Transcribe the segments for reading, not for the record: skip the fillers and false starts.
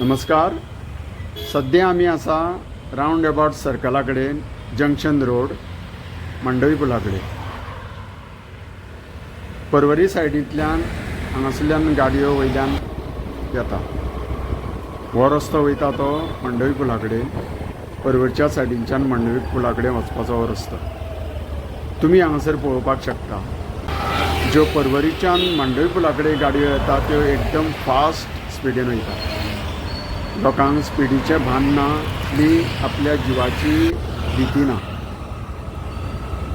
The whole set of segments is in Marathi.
नमस्कार. सध्या आम्ही असा राउंड अबाउट सर्कला कडेन जंक्शन रोड मंडवी पुला कडेन पर्वरी सायडींतल्यान हांगासरल्यान गाडयो वयल्यान येता. हो रस्तो वयता तो मंडवी पुला कडेन, पर्वरच्या सायडींच्यान मंडवी पुला कडेन वचपाचो हो रस्तो तुमी हांगासर पळोवपाक शकता. ज्यो पर्वरीच्यान मंडवी पुला कडेन गाडयो येता त्यो एकदम फास्ट स्पिडीन वयता. लोकांक स्पिडीचें भान ना, ती आपल्या जिवाची भीती ना.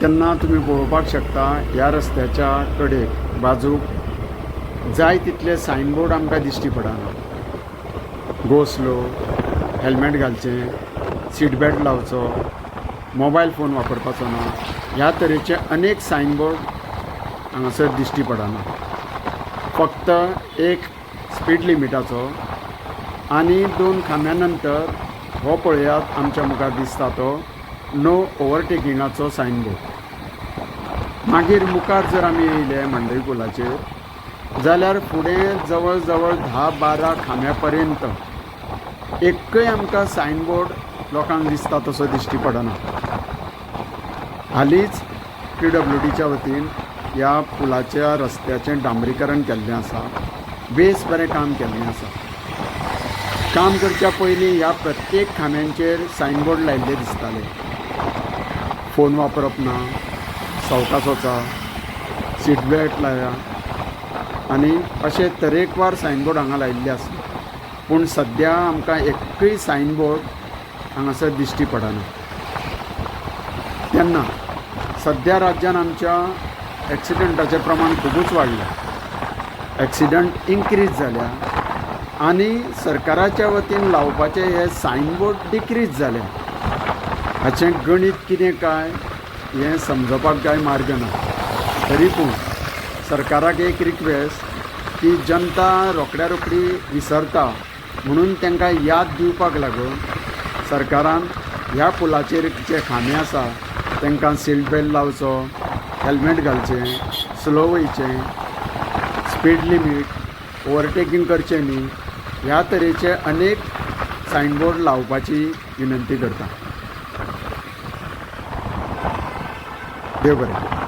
तेन्ना तुमी पळोवपाक शकता ह्या रस्त्याच्या कडेक बाजूक जाय तितले सायनबोर्ड आमकां दिश्टी पडना. गो स्लो, हेल्मेट घालचें, सीट बेल्ट लावचो, मोबायल फोन वापरपाचो ना, ह्या तरेचे अनेक सायनबोर्ड हांगासर दिश्टी पडना. फक्त एक स्पीड लिमिटाचो आनी 2 खांब्या नंतर हो पळयात आमच्या मुखार दिसता तो नो ओवरटेकिंगाचो सायनबोर्ड. मागीर मुखार जर आमी येयले मंडवी पुलाचेर जाल्यार फुडें जवळ जवळ 10-12 खांब्या पर्यंत एक्कय आमकां सायनबोर्ड लोकांक दिसता तसो दिश्टी पडना. हालींच PWDच्या वतीन ह्या पुलाच्या रस्त्याचें डांबरीकरण केल्लें आसा. बेस बरें काम केल्लें आसा. काम करच्या पयलीं ह्या प्रत्येक खांब्यांचेर सायनबोर्ड लायिल्ले दिसताले. फोन वापरप ना, सावकाश वचा, सीट बेल्ट लाया आनी अशे तरेकवार सायनबोर्ड हांगा लायिल्ले आसले. पूण सद्या आमकां एक्कय सायनबोर्ड हांगासर दिश्टी पडना. तेन्ना सद्या राज्यान आमच्या एक्सिडंटाचें प्रमाण खूबच वाडलां. एक्सिडंट इन्क्रीज जाल्या आनी सरकाराच्या वतीन लावपाचे हे सायनबोर्ड डिक्रीज जाले. हाचें गणीत कितें काय हें समजपाक कांय मार्ग ना. तरी पूण सरकाराक एक रिक्वेस्ट की जनता रोखड्या रोखडी विसरता म्हणून तांकां याद दिवपाक लागून सरकारान ह्या पुलाचेर जे खांबे आसा तांकां सीट बेल्ट लावचो, हेल्मेट घालचें, स्लो वयचें, स्पीड लिमीट, ओवरटेकिंग करचें न्ही, ह्या तरेचे अनेक सायनबोर्ड लावपाची विनंती करता. देव बरें.